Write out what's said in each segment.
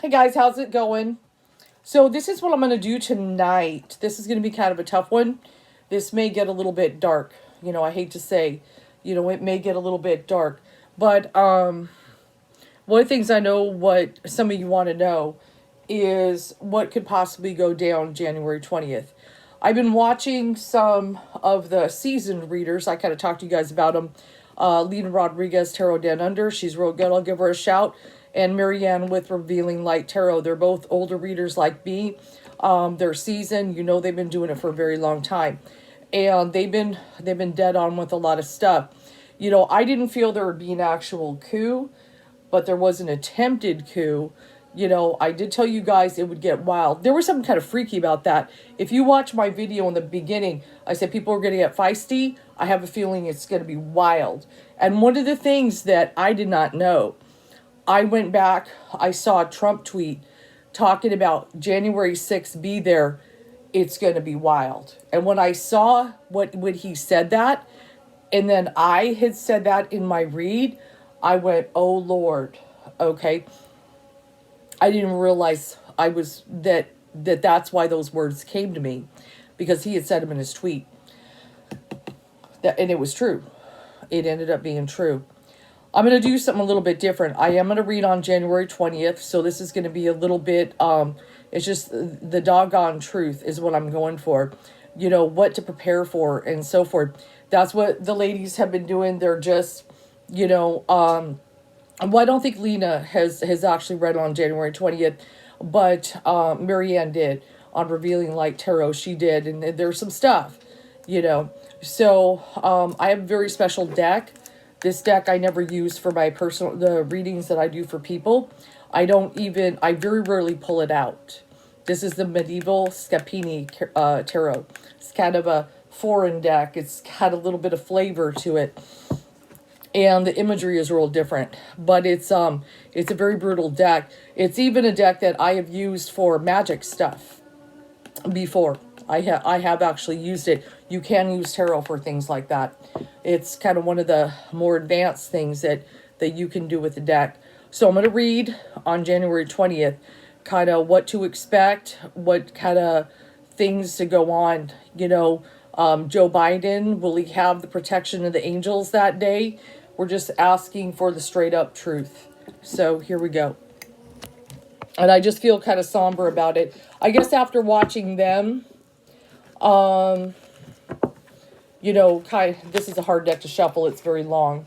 Hey guys, how's it going? So this is what I'm going to do tonight. This is going to be kind of a tough one. This may get a little bit dark. I hate to say, it may get a little bit dark. But one of the things I know what some of you want to know is what could possibly go down January 20th. I've been watching some of the seasoned readers. I kind of talked to you guys about them. Lena Rodriguez, Tarot Down Under. She's real good. I'll give her a shout. And Marianne with Revealing Light Tarot. They're both older readers like me. They're seasoned. They've been doing it for a very long time. And they've been dead on with a lot of stuff. I didn't feel there would be an actual coup, but there was an attempted coup. I did tell you guys it would get wild. There was something kind of freaky about that. If you watch my video in the beginning, I said people are going to get feisty. I have a feeling it's going to be wild. And one of the things that I did not know, I went back, I saw a Trump tweet talking about January 6th, be there, it's going to be wild. And when I saw when he said that, and then I had said that in my read, I went, oh Lord, okay. I didn't realize that's why those words came to me, because he had said them in his tweet. And it was true. It ended up being true. I'm going to do something a little bit different. I am going to read on January 20th. So this is going to be a little bit, it's just the doggone truth is what I'm going for. What to prepare for and so forth. That's what the ladies have been doing. They're just, well, I don't think Lena has actually read on January 20th, but Marianne did on Revealing Light Tarot. She did, and there's some stuff, So I have a very special deck. This deck I never use for my the readings that I do for people. I very rarely pull it out. This is the Medieval Scapini Tarot. It's kind of a foreign deck. It's got a little bit of flavor to it. And the imagery is real different. But it's a very brutal deck. It's even a deck that I have used for magic stuff before. I have actually used it. You can use tarot for things like that. It's kind of one of the more advanced things that you can do with the deck. So I'm going to read on January 20th kind of what to expect, what kind of things to go on. Joe Biden, will he have the protection of the angels that day? We're just asking for the straight up truth. So here we go. And I just feel kind of somber about it. I guess after watching them, this is a hard deck to shuffle. It's very long.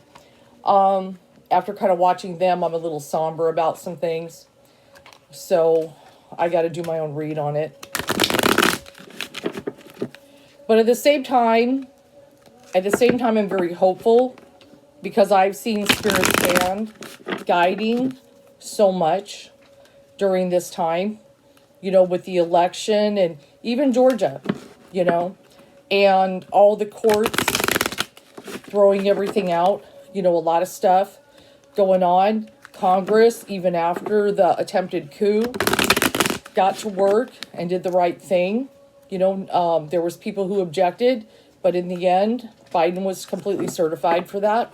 After kind of watching them, I'm a little somber about some things. So I got to do my own read on it. But at the same time, I'm very hopeful because I've seen Spirit's hand guiding so much during this time, with the election and even Georgia, and all the courts throwing everything out, a lot of stuff going on. Congress, even after the attempted coup, got to work and did the right thing. There was people who objected, but in the end, Biden was completely certified for that.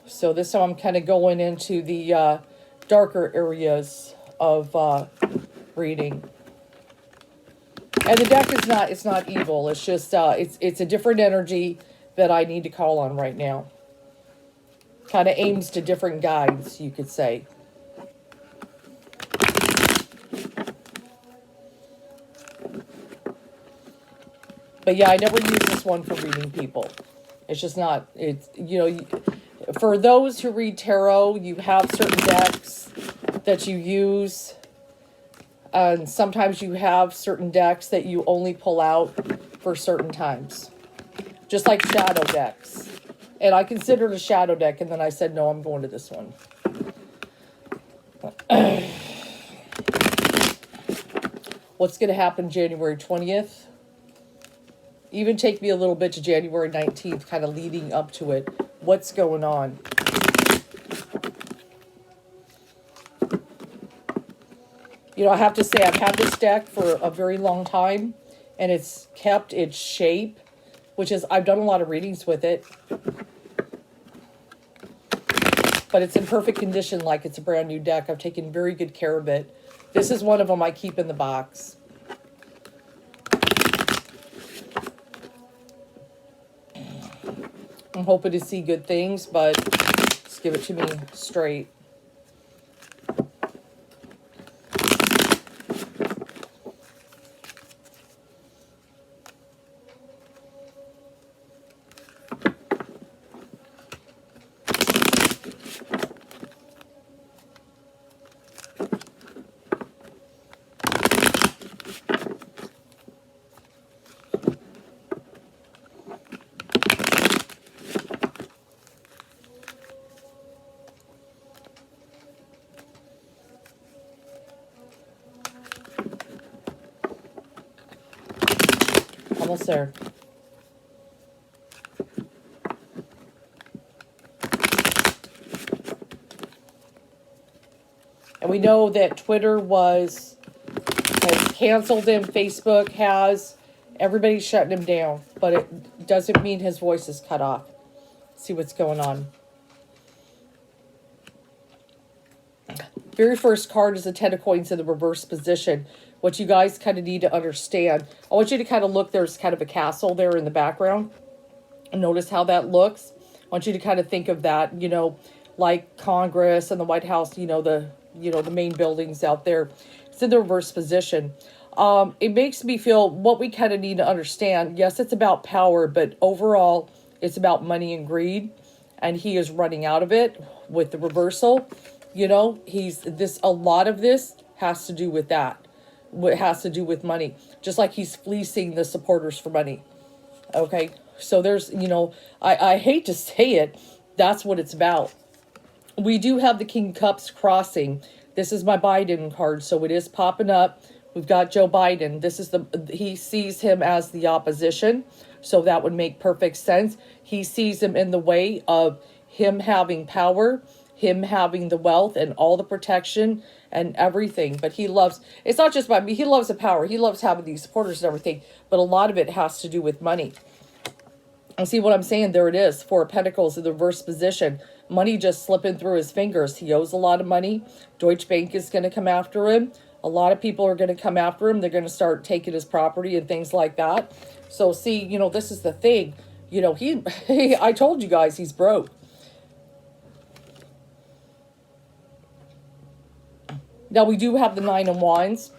So this time I'm kind of going into the darker areas of reading. And the deck it's not evil. It's just, it's a different energy that I need to call on right now. Kind of aims to different guides, you could say. But yeah, I never use this one for reading people. It's just not, for those who read tarot, you have certain decks that you use. And sometimes you have certain decks that you only pull out for certain times. Just like shadow decks. And I considered a shadow deck, and then I said, no, I'm going to this one. What's going to happen January 20th? Even take me a little bit to January 19th, kind of leading up to it. What's going on? I have to say, I've had this deck for a very long time, and it's kept its shape which is, I've done a lot of readings with it, but it's in perfect condition like it's a brand new deck. I've taken very good care of it. This is one of them I keep in the box. I'm hoping to see good things, but just give it to me straight. Almost there. And we know that Twitter has canceled him. Facebook has. Everybody's shutting him down. But it doesn't mean his voice is cut off. See what's going on. Very first card is the Ten of Coins in the reverse position. What you guys kind of need to understand. I want you to kind of look. There's kind of a castle there in the background. And notice how that looks. I want you to kind of think of that, you know, like Congress and the White House, you know, the main buildings out there. It's in the reverse position. It makes me feel what we kind of need to understand. Yes, it's about power, but overall, it's about money and greed. And he is running out of it with the reversal. You know, a lot of this has to do with that. What has to do with money. Just like he's fleecing the supporters for money. Okay. So there's, you know, I hate to say it. That's what it's about. We do have the King of Cups crossing. This is my Biden card. So it is popping up. We've got Joe Biden. He sees him as the opposition. So that would make perfect sense. He sees him in the way of him having power, him having the wealth and all the protection and everything. But it's not just about me. He loves the power. He loves having these supporters and everything. But a lot of it has to do with money. And see what I'm saying? There it is. Four of Pentacles in the reverse position. Money just slipping through his fingers. He owes a lot of money. Deutsche Bank is going to come after him. A lot of people are going to come after him. They're going to start taking his property and things like that. So see, you know, this is the thing. You know, I told you guys he's broke. Now, we do have the Nine of Wands.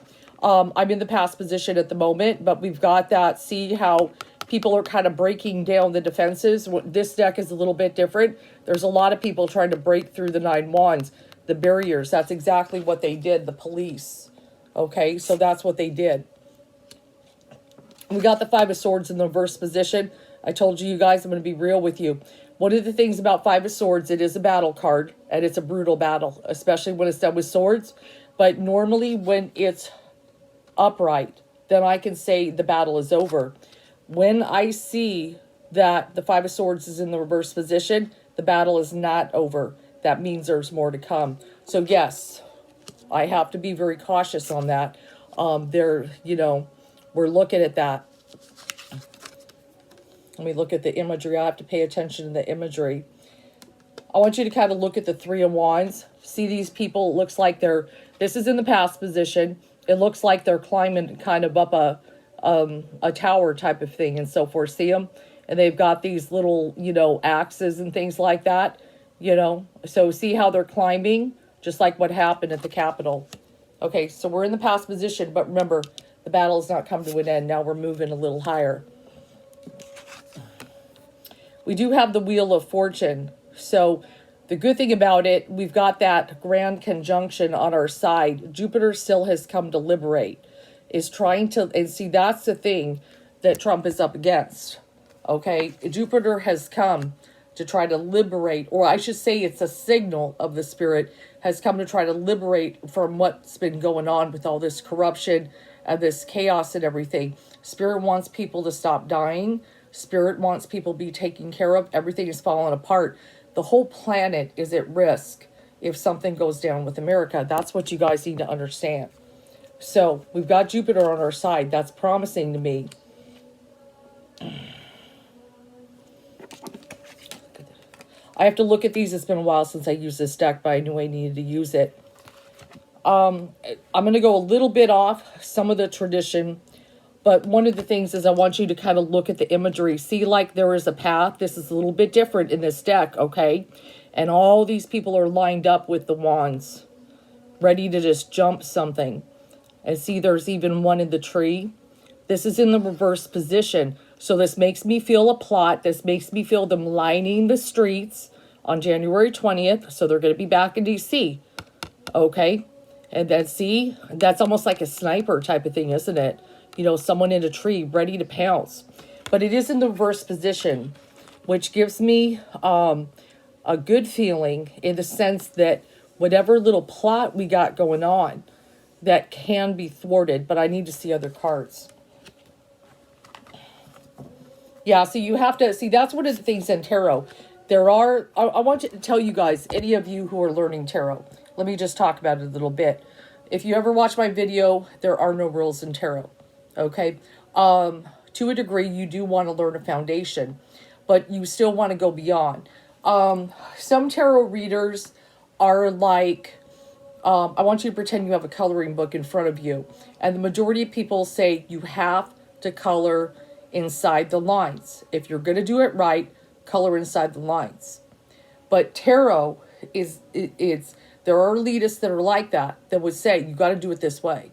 I'm in the past position at the moment, but we've got that. See how people are kind of breaking down the defenses. This deck is a little bit different. There's a lot of people trying to break through the Nine Wands, the barriers. That's exactly what they did, the police. Okay, so that's what they did. We got the Five of Swords in the reverse position. I told you guys, I'm going to be real with you. One of the things about Five of Swords, it is a battle card, and it's a brutal battle, especially when it's done with swords. But normally when it's upright, then I can say the battle is over. When I see that the Five of Swords is in the reverse position, the battle is not over. That means there's more to come. So yes, I have to be very cautious on that. We're looking at that. Let me look at the imagery. I have to pay attention to the imagery. I want you to kind of look at the Three of Wands. See these people, it looks like this is in the past position. It looks like they're climbing kind of up a tower type of thing and so forth. See them? And they've got these little, axes and things like that, So see how they're climbing? Just like what happened at the Capitol. Okay, so we're in the past position, but remember, the battle has not come to an end. Now we're moving a little higher. We do have the Wheel of Fortune. So the good thing about it, we've got that grand conjunction on our side. Jupiter still has come to liberate. Is trying to, and see, that's the thing that Trump is up against. Okay, Jupiter has come to try to liberate, or I should say it's a signal of the spirit, has come to try to liberate from what's been going on with all this corruption and this chaos and everything. Spirit wants people to stop dying. Spirit wants people to be taken care of. Everything is falling apart. The whole planet is at risk if something goes down with America. That's what you guys need to understand. So we've got Jupiter on our side. That's promising to me. I have to look at these. It's been a while since I used this deck, but I knew I needed to use it. I'm going to go a little bit off some of the tradition, but one of the things is I want you to kind of look at the imagery. See, like there is a path. This is a little bit different in this deck, okay? And all these people are lined up with the wands, ready to just jump something. And see, there's even one in the tree. This is in the reverse position. So this makes me feel a plot. This makes me feel them lining the streets on January 20th. So they're going to be back in D.C., okay? And then see, that's almost like a sniper type of thing, isn't it? You know, someone in a tree ready to pounce. But it is in the reverse position, which gives me a good feeling in the sense that whatever little plot we got going on, that can be thwarted. But I need to see other cards. Yeah, so you have to see, that's one of the things in tarot. There are, I want to tell you guys, any of you who are learning tarot, let me just talk about it a little bit. If you ever watch my video, there are no rules in tarot, okay? To a degree, you do want to learn a foundation, but you still want to go beyond. Some tarot readers are like, I want you to pretend you have a coloring book in front of you, and the majority of people say you have to color inside the lines. If you're going to do it right, color inside the lines. But tarot there are elitists that are like that would say you got to do it this way.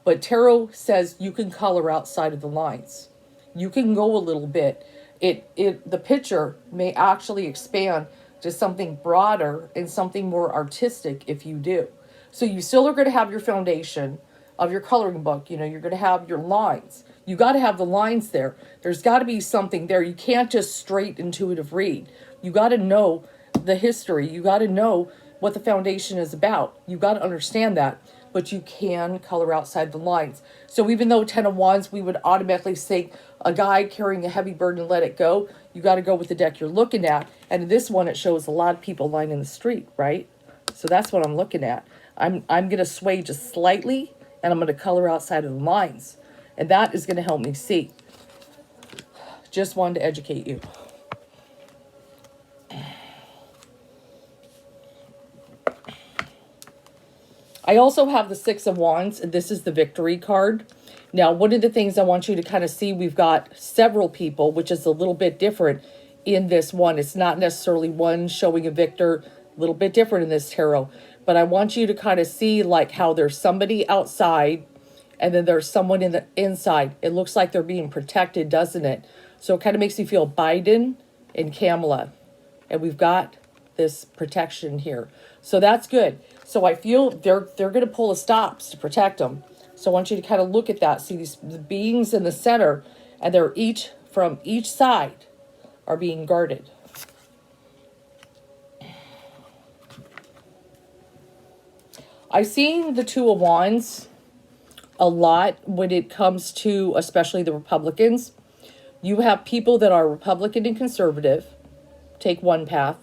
But tarot says you can color outside of the lines. You can go a little bit. The picture may actually expand to something broader and something more artistic if you do. So you still are going to have your foundation of your coloring book. You know, you're going to have your lines. You got to have the lines there. There's got to be something there. You can't just straight intuitive read. You got to know the history. You got to know what the foundation is about. You got to understand that. But you can color outside the lines. So even though 10 of Wands, we would automatically say a guy carrying a heavy burden and let it go, you got to go with the deck you're looking at. And in this one, it shows a lot of people lying in the street, right? So that's what I'm looking at. I'm going to sway just slightly, and I'm going to color outside of the lines. And that is going to help me see. Just wanted to educate you. I also have the Six of Wands, and this is the victory card. Now, one of the things I want you to kind of see, we've got several people, which is a little bit different in this one. It's not necessarily one showing a victor, a little bit different in this tarot. But I want you to kind of see like how there's somebody outside and then there's someone in the inside. It looks like they're being protected, doesn't it? So it kind of makes me feel Biden and Kamala. And we've got this protection here. So that's good. So I feel they're going to pull the stops to protect them. So I want you to kind of look at that. See the beings in the center, and they're each from each side are being guarded. I've seen the Two of Wands a lot when it comes to especially the Republicans. You have people that are Republican and conservative, take one path.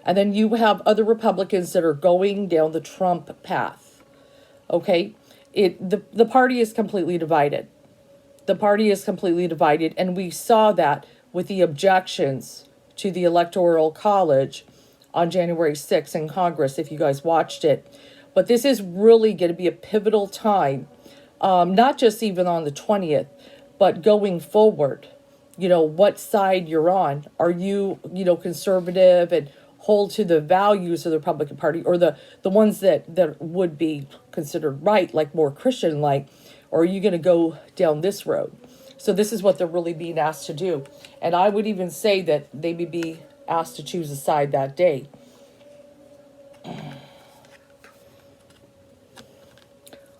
And then you have other Republicans that are going down the Trump path. Okay? The party is completely divided. The party is completely divided. And we saw that with the objections to the Electoral College on January 6th in Congress, if you guys watched it. But this is really going to be a pivotal time. Not just even on the 20th, but going forward. You know, what side you're on. Are you, conservative and hold to the values of the Republican Party, or the ones that would be considered right, like more Christian-like, or are you going to go down this road? So this is what they're really being asked to do. And I would even say that they may be asked to choose a side that day.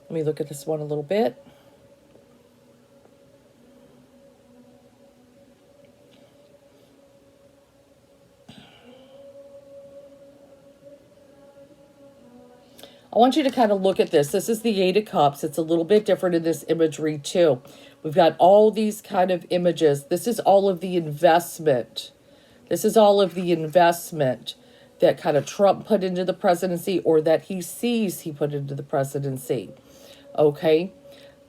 Let me look at this one a little bit. I want you to kind of look at this. This is the Eight of Cups. It's a little bit different in this imagery too. We've got all these kind of images. This is all of the investment. This is all of the investment that kind of Trump put into the presidency, or that he sees he put into the presidency. Okay?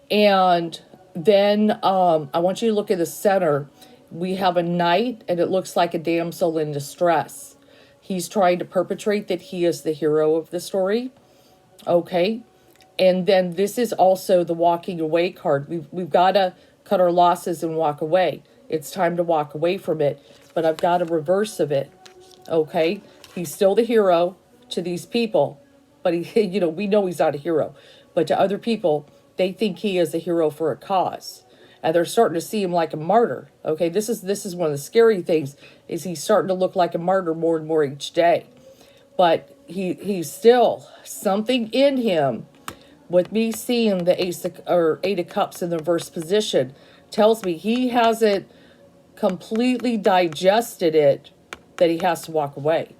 And then I want you to look at the center, We have a knight, and it looks like a damsel in distress. He's trying to perpetrate that he is the hero of the story. Okay. And then this is also the walking away card. We've got to cut our losses and walk away. It's time to walk away from it. But I've got a reverse of it. Okay. He's still the hero to these people. But he, we know he's not a hero. But to other people, they think he is a hero for a cause. And they're starting to see him like a martyr. Okay. This is one of the scary things, is he's starting to look like a martyr more and more each day. But he's still something in him. With me seeing the Eight of Cups in the reverse position, tells me he hasn't completely digested it, that he has to walk away.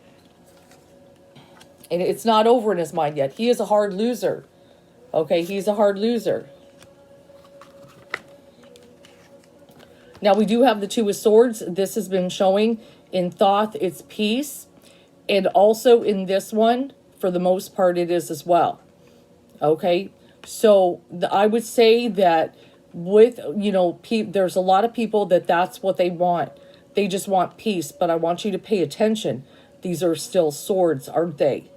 And it's not over in his mind yet. He is a hard loser. Okay, he's a hard loser. Now we do have the Two of Swords. This has been showing in Thoth, it's peace. And also in this one, for the most part, it is as well. Okay, so I would say that with, there's a lot of people that's what they want. They just want peace, but I want you to pay attention. These are still swords, aren't they?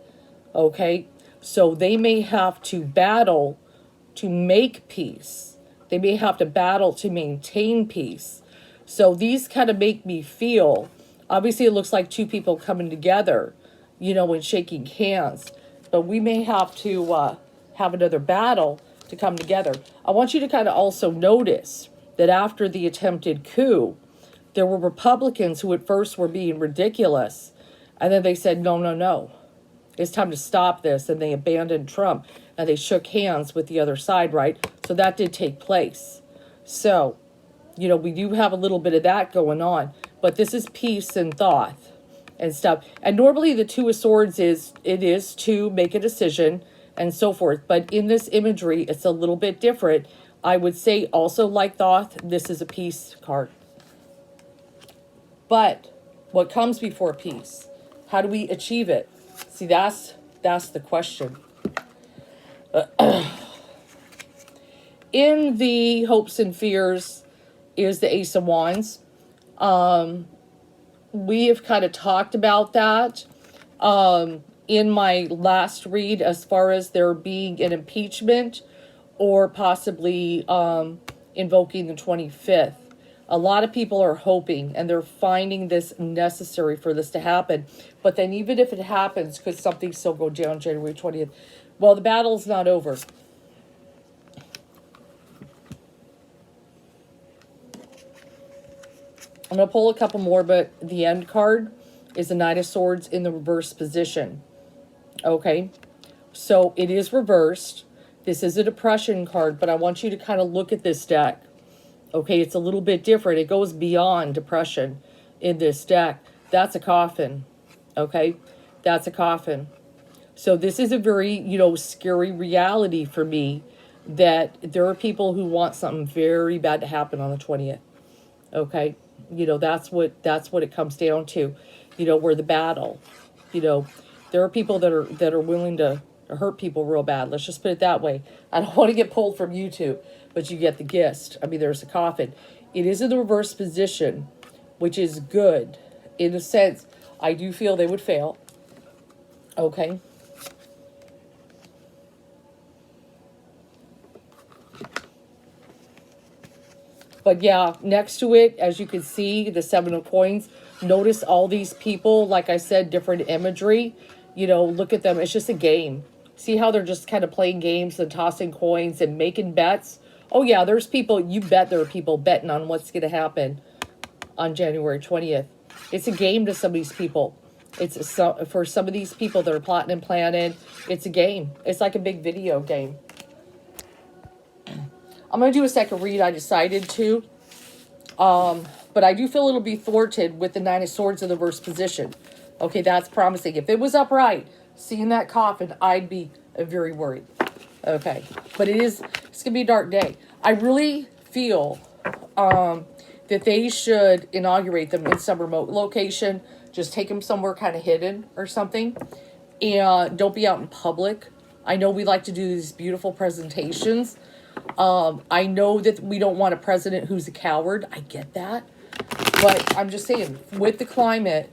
Okay, so they may have to battle to make peace. They may have to battle to maintain peace. So these kind of make me feel, obviously it looks like two people coming together, and shaking hands. But we may have to have another battle to come together. I want you to kind of also notice that after the attempted coup, there were Republicans who at first were being ridiculous. And then they said, no, no, no. It's time to stop this. And they abandoned Trump. And they shook hands with the other side, right? So that did take place. So, we do have a little bit of that going on. But this is peace and thought and stuff. And normally the Two of Swords is to make a decision and so forth. But in this imagery, it's a little bit different. I would say also like Thoth, this is a peace card. But what comes before peace? How do we achieve it? See, that's the question. In the hopes and fears is the Ace of Wands. We have kind of talked about that. In my last read, as far as there being an impeachment or possibly invoking the 25th. A lot of people are hoping and they're finding this necessary for this to happen. But then even if it happens, could something still go down January 20th? Well, the battle's not over. I'm going to pull a couple more, but the end card is the Knight of Swords in the reverse position. Okay, so it is reversed. This is a depression card, but I want you to kind of look at this deck. Okay, it's a little bit different. It goes beyond depression in this deck. That's a coffin. Okay, that's a coffin. So this is a very, scary reality for me, that there are people who want something very bad to happen on the 20th. Okay, that's what it comes down to. Where the battle, there are people that are willing to hurt people real bad. Let's just put it that way. I don't want to get pulled from YouTube, but you get the gist. I mean, there's a coffin. It is in the reverse position, which is good. In a sense, I do feel they would fail. Okay. But yeah, next to it, as you can see, the Seven of Coins, notice all these people, like I said, different imagery. Look at them. It's just a game. See how they're just kind of playing games and tossing coins and making bets? Oh yeah, there's people, you bet there are people betting on what's going to happen on January 20th. It's a game to some of these people. For some of these people that are plotting and planning, it's a game. It's like a big video game. I'm going to do a second read. I decided to. But I do feel it'll be thwarted with the Nine of Swords in the reverse position. Okay, that's promising. If it was upright, seeing that coffin, I'd be very worried. Okay, but it's going to be a dark day. I really feel that they should inaugurate them in some remote location. Just take them somewhere kind of hidden or something. And don't be out in public. I know we like to do these beautiful presentations. I know that we don't want a president who's a coward. I get that. But I'm just saying, with the climate,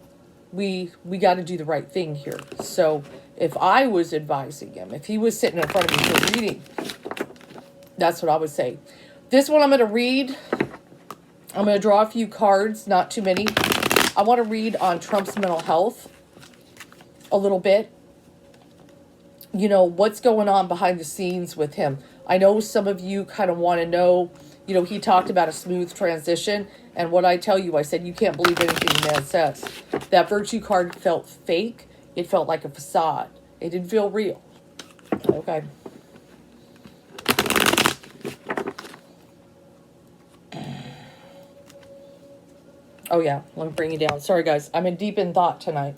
we got to do the right thing here. So if I was advising him, if he was sitting in front of me for reading, that's what I would say. This one I'm going to read. I'm going to draw a few cards, not too many. I want to read on Trump's mental health a little bit. You know, what's going on behind the scenes with him. I know some of you kind of want to know, you know, he talked about a smooth transition. And what I tell you, I said, you can't believe anything the man says. That virtue card felt fake. It felt like a facade. It didn't feel real. Okay. Oh, yeah. Let me bring you down. Sorry, guys. I'm in deep in thought tonight.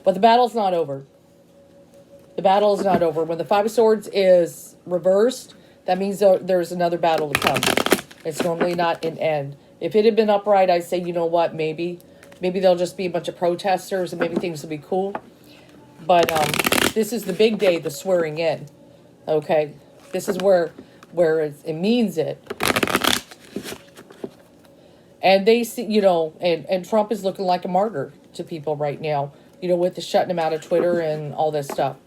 But the battle's not over. The battle is not over. When the Five of Swords is reversed, that means there's another battle to come. It's normally not an end. If it had been upright, I'd say, you know what, maybe there'll just be a bunch of protesters and maybe things will be cool. But this is the big day, the swearing in. Okay? This is where it means it. And they see, you know, and Trump is looking like a martyr to people right now, you know, with the shutting him out of Twitter and all this stuff.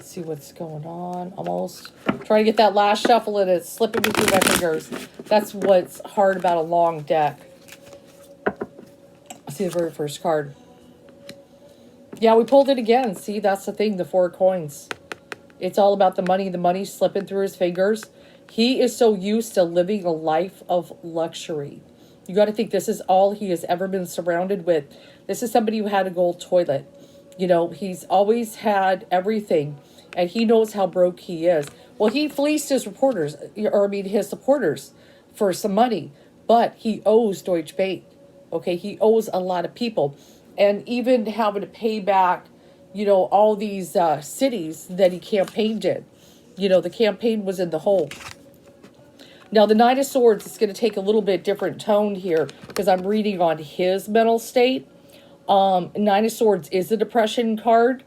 See what's going on. Almost trying to get that last shuffle and it's slipping between my fingers. That's what's hard about a long deck. See the very first card. Yeah, we pulled it again. See, that's the thing, the Four of Coins. It's all about the money. The money's slipping through his fingers. He is so used to living a life of luxury. You got to think this is all he has ever been surrounded with. This is somebody who had a gold toilet. You know, he's always had everything. And he knows how broke he is. Well, he fleeced his reporters, or I mean his supporters, for some money. But he owes Deutsche Bank. Okay, he owes a lot of people. And even having to pay back, you know, all these cities that he campaigned in. You know, the campaign was in the hole. Now, the Knight of Swords is going to take a little bit different tone here because I'm reading on his mental state. Nine of Swords is a depression card.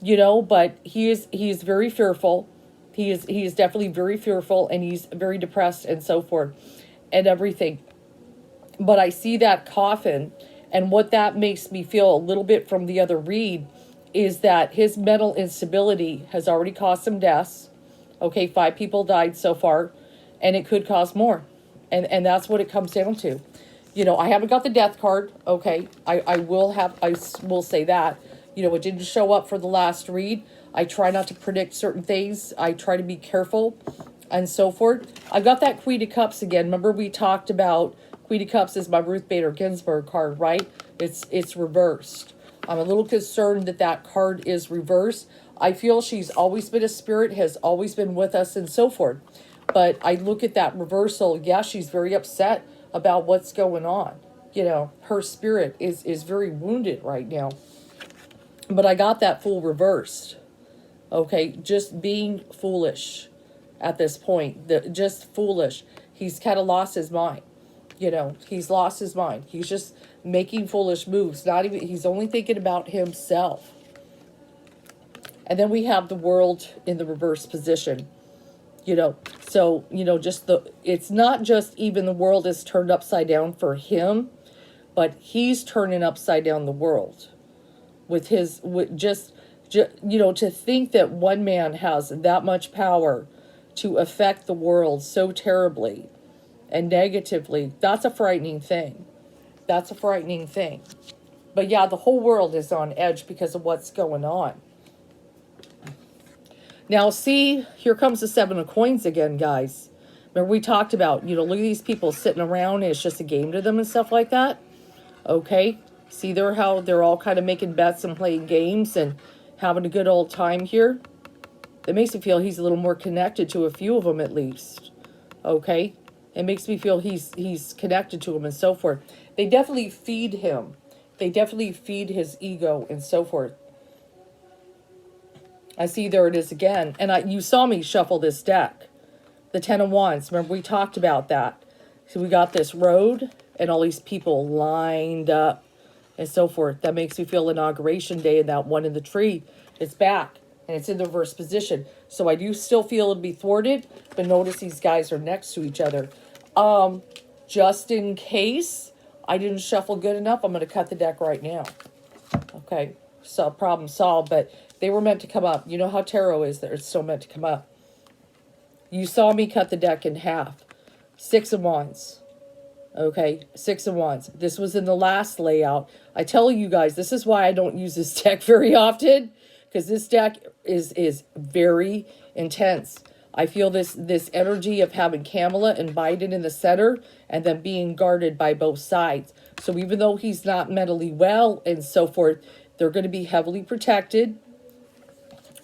You know, but he is very fearful. He is definitely very fearful, and he's very depressed and so forth and everything. But I see that coffin, and what that makes me feel a little bit from the other read is that his mental instability has already caused some deaths. Okay, 5 people died so far, and it could cause more. And that's what it comes down to. You know, I haven't got the death card. Okay, I will say that. You know, it didn't show up for the last read. I try not to predict certain things. I try to be careful and so forth. I got that Queen of Cups again. Remember we talked about Queen of Cups is my Ruth Bader Ginsburg card, right? It's reversed. I'm a little concerned that that card is reversed. I feel she's always been a spirit, has always been with us and so forth. But I look at that reversal. Yeah, she's very upset about what's going on. You know, her spirit is very wounded right now. But I got that Fool reversed. Okay, just being foolish at this point. Just foolish. He's kind of lost his mind. You know, he's lost his mind. He's just making foolish moves. He's only thinking about himself. And then we have the World in the reverse position. You know, so, you know, it's not just even the world is turned upside down for him, but he's turning upside down the world. Just, you know, to think that one man has that much power to affect the world so terribly and negatively, that's a frightening thing. That's a frightening thing. But yeah, the whole world is on edge because of what's going on. Now, see, here comes the Seven of Coins again, guys. Remember we talked about, look at these people sitting around and it's just a game to them and stuff like that. Okay, see there how they're all kind of making bets and playing games and having a good old time here. It makes me feel he's a little more connected to a few of them at least. Okay, it makes me feel he's connected to them and so forth. They definitely feed him. They definitely feed his ego and so forth. I see there it is again. And you saw me shuffle this deck. The Ten of Wands. Remember we talked about that. So we got this road and all these people lined up and so forth. That makes me feel Inauguration Day and that one in the tree is back. And it's in the reverse position. So I do still feel it'll be thwarted. But notice these guys are next to each other. Just in case I didn't shuffle good enough, I'm going to cut the deck right now. Okay. So problem solved. But they were meant to come up. You know how tarot is. They're still meant to come up. You saw me cut the deck in half. Six of Wands. Okay. Six of Wands. This was in the last layout. I tell you guys, this is why I don't use this deck very often. Because this deck is very intense. I feel this energy of having Kamala and Biden in the center and then being guarded by both sides. So even though he's not mentally well and so forth, they're going to be heavily protected.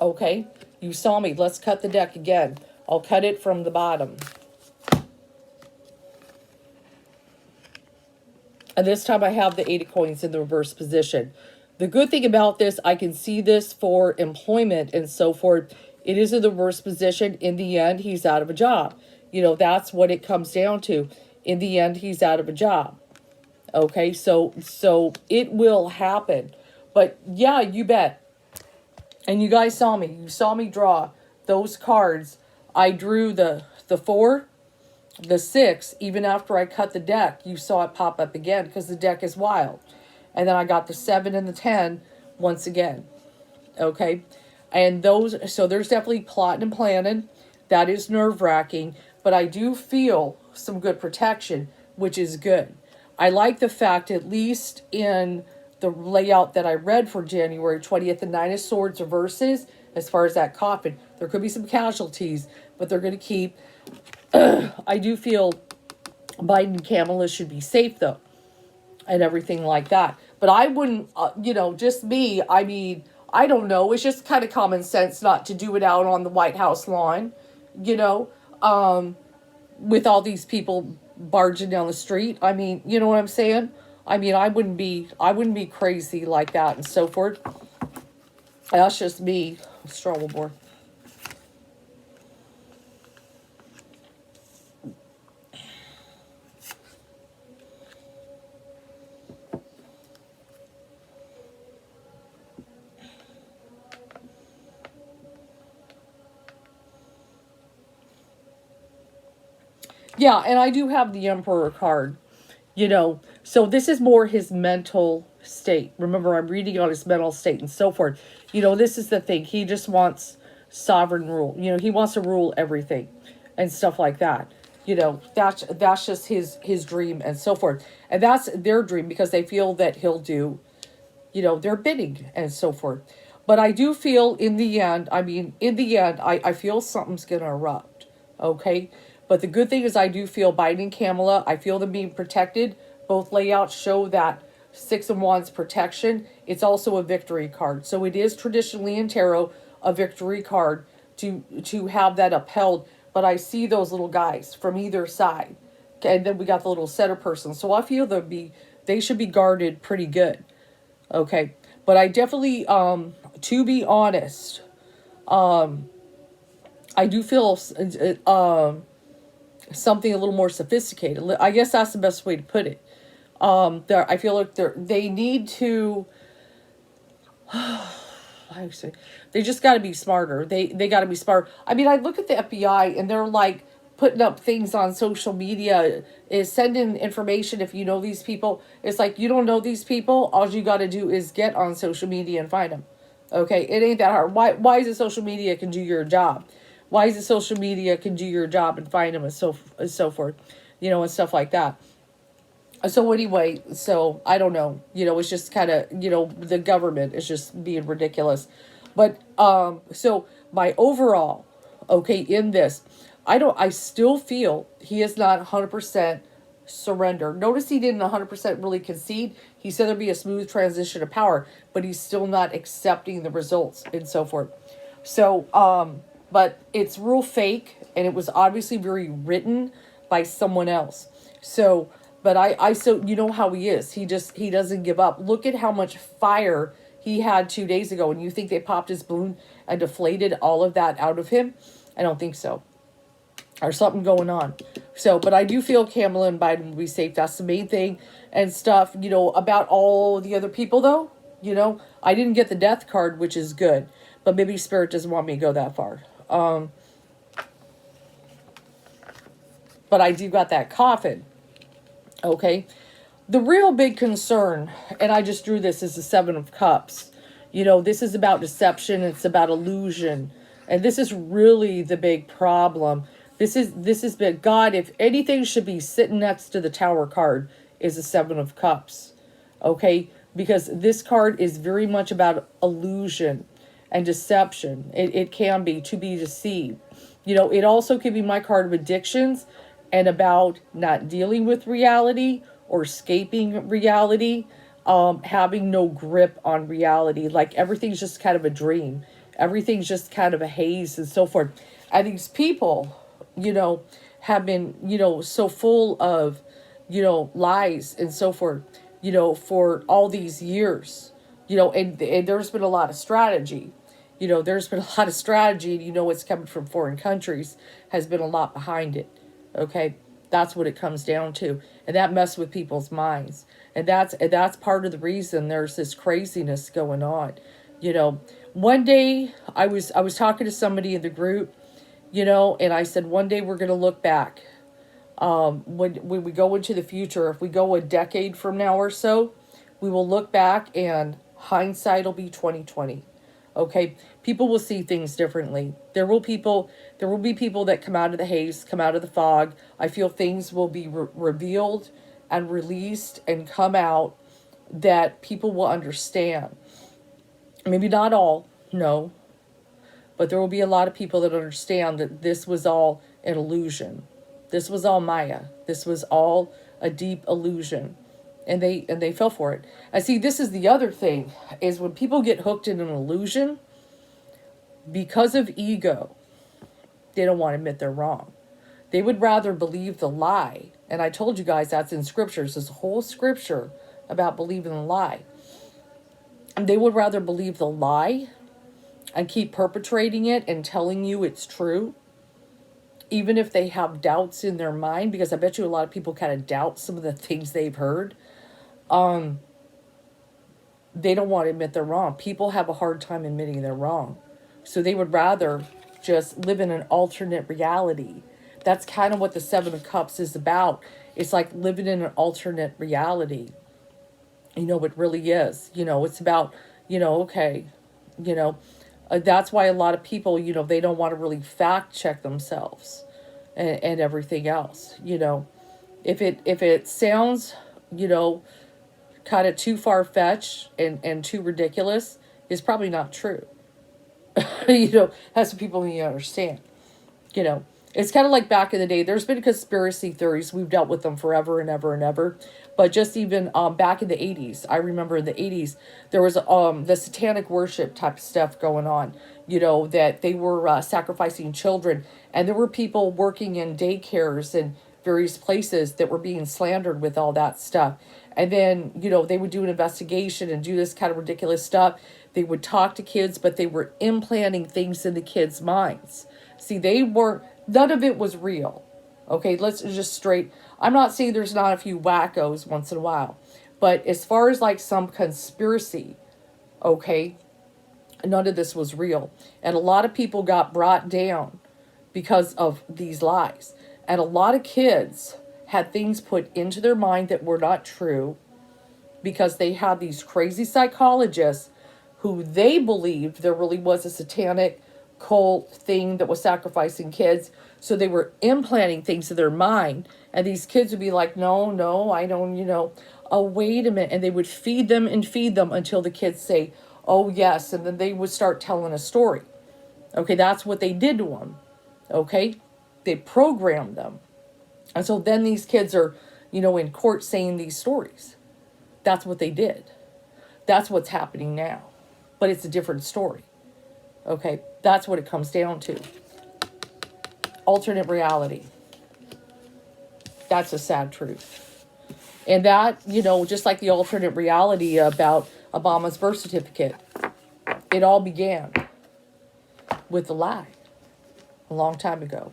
Okay, you saw me. Let's cut the deck again. I'll cut it from the bottom. And this time I have the Eight of Coins in the reverse position. The good thing about this, I can see this for employment and so forth. It is in the reverse position. In the end, he's out of a job. That's what it comes down to. In the end, he's out of a job. Okay, so it will happen. But yeah, you bet. And you guys saw me. You saw me draw those cards. I drew the 4, the 6, even after I cut the deck. You saw it pop up again because the deck is wild. And then I got the 7 and the 10 once again. Okay. And so there's definitely plotting and planning. That is nerve-wracking. But I do feel some good protection, which is good. I like the fact, at least in the layout that I read for January 20th, the 9 of Swords reverses, as far as that coffin. There could be some casualties, but they're going to keep. I do feel Biden and Kamala should be safe, though. And everything like that. But I wouldn't, just me, I mean, I don't know. It's just kind of common sense not to do it out on the White House lawn, with all these people barging down the street. I mean, you know what I'm saying? I mean, I wouldn't be crazy like that and so forth. That's just me, Struggle Board. Yeah, and I do have the Emperor card, So this is more his mental state. Remember, I'm reading on his mental state and so forth. This is the thing. He just wants sovereign rule. He wants to rule everything and stuff like that. That's just his dream and so forth. And that's their dream because they feel that he'll do, their bidding and so forth. But I do feel in the end, I feel something's going to erupt. Okay? But the good thing is I do feel Biden and Kamala, I feel them being protected. Both layouts show that 6 of Wands protection. It's also a victory card. So it is traditionally in tarot a victory card to have that upheld. But I see those little guys from either side. And then we got the little center person. So I feel they should be guarded pretty good. Okay. But I definitely, to be honest, I do feel something a little more sophisticated. I guess that's the best way to put it. I feel like they need to. They just got to be smarter. They got to be smart. I mean, I look at the FBI and they're like putting up things on social media, is sending information if you know these people. It's like, you don't know these people. All you got to do is get on social media and find them. Okay, it ain't that hard. Why is it social media can do your job? Why is it social media can do your job and find them and so forth, and stuff like that. So anyway, so I don't know. It's just kind of, the government is just being ridiculous. But so my overall, okay, in this, I still feel he is not 100% surrender. Notice he didn't 100% really concede. He said there'd be a smooth transition of power, but he's still not accepting the results and so forth. So, but it's real fake, and it was obviously very written by someone else. So, but so you know how he is. He doesn't give up. Look at how much fire he had 2 days ago, and you think they popped his balloon and deflated all of that out of him? I don't think so. Or something going on. So, but I do feel Kamala and Biden will be safe. That's the main thing and stuff. About all the other people, though, I didn't get the death card, which is good. But maybe Spirit doesn't want me to go that far. But I do got that coffin. Okay. The real big concern, and I just drew this, is the Seven of Cups. This is about deception. It's about illusion. And this is really the big problem. This is big. God, if anything should be sitting next to the Tower card, is the Seven of Cups. Okay? Because this card is very much about illusion and deception. It can be, to be deceived. It also could be my card of addictions and about not dealing with reality or escaping reality, having no grip on reality. Like everything's just kind of a dream. Everything's just kind of a haze and so forth. And these people, have been, so full of, lies and so forth, for all these years, and there's been a lot of strategy. There's been a lot of strategy, and it's coming from foreign countries, has been a lot behind it. Okay. That's what it comes down to. And that messed with people's minds. And that's part of the reason there's this craziness going on. One day I was talking to somebody in the group, and I said, one day we're going to look back. When we go into the future, if we go a decade from now or so, we will look back and hindsight will be 2020. Okay, people will see things differently. There will be people that come out of the haze, come out of the fog. I feel things will be revealed and released and come out that people will understand. Maybe not all, no, but there will be a lot of people that understand that this was all an illusion. This was all Maya. This was all a deep illusion. And they fell for it. And see, this is the other thing, is when people get hooked in an illusion, because of ego, they don't want to admit they're wrong. They would rather believe the lie. And I told you guys that's in scriptures. There's a whole scripture about believing the lie. And they would rather believe the lie and keep perpetrating it and telling you it's true, even if they have doubts in their mind, because I bet you a lot of people kind of doubt some of the things they've heard. They don't want to admit they're wrong. People have a hard time admitting they're wrong. So they would rather just live in an alternate reality. That's kind of what the Seven of Cups is about. It's like living in an alternate reality. It really is. It's about, okay, that's why a lot of people, they don't want to really fact check themselves and everything else. If it sounds, kind of too far-fetched and too ridiculous, it's probably not true. That's what people need to understand. It's kind of like back in the day. There's been conspiracy theories. We've dealt with them forever and ever and ever. But just even back in the 80s, I remember in the 80s, there was the satanic worship type of stuff going on. That they were sacrificing children. And there were people working in daycares and various places that were being slandered with all that stuff. And then, they would do an investigation and do this kind of ridiculous stuff. They would talk to kids, but they were implanting things in the kids' minds. See, none of it was real. Okay, let's just straight. I'm not saying there's not a few wackos once in a while. But as far as like some conspiracy, okay, none of this was real. And a lot of people got brought down because of these lies. And a lot of kids had things put into their mind that were not true because they had these crazy psychologists who they believed there really was a satanic cult thing that was sacrificing kids. So they were implanting things in their mind. And these kids would be like, no, no, I don't, oh, wait a minute. And they would feed them until the kids say, oh, yes. And then they would start telling a story. Okay, that's what they did to them. Okay, they programmed them. And so then these kids are, in court saying these stories. That's what they did. That's what's happening now. But it's a different story. Okay, that's what it comes down to. Alternate reality. That's a sad truth. And that, just like the alternate reality about Obama's birth certificate, it all began with a lie a long time ago.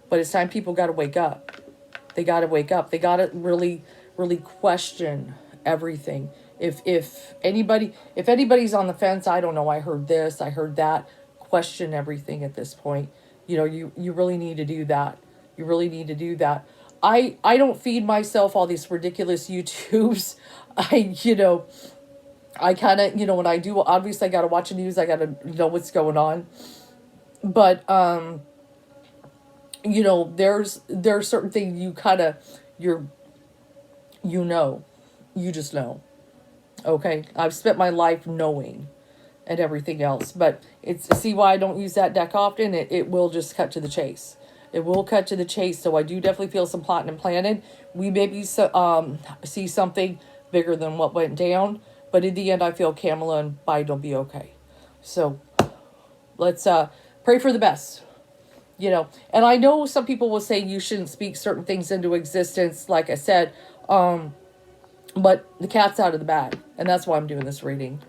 But it's time people got to wake up. They got to wake up. They got to really, really question everything. If anybody's on the fence, I don't know, I heard this, I heard that, question everything at this point. You really need to do that. You really need to do that. I don't feed myself all these ridiculous YouTubes. I kind of, when I do, obviously I got to watch the news. I got to know what's going on. But, there's certain things you just know. Okay. I've spent my life knowing and everything else, but see why I don't use that deck often. It will just cut to the chase. It will cut to the chase. So I do definitely feel some plotting and planning. We maybe see something bigger than what went down, but in the end, I feel Kamala and Biden will be okay. So let's pray for the best. And I know some people will say you shouldn't speak certain things into existence, like I said, but the cat's out of the bag, and that's why I'm doing this reading.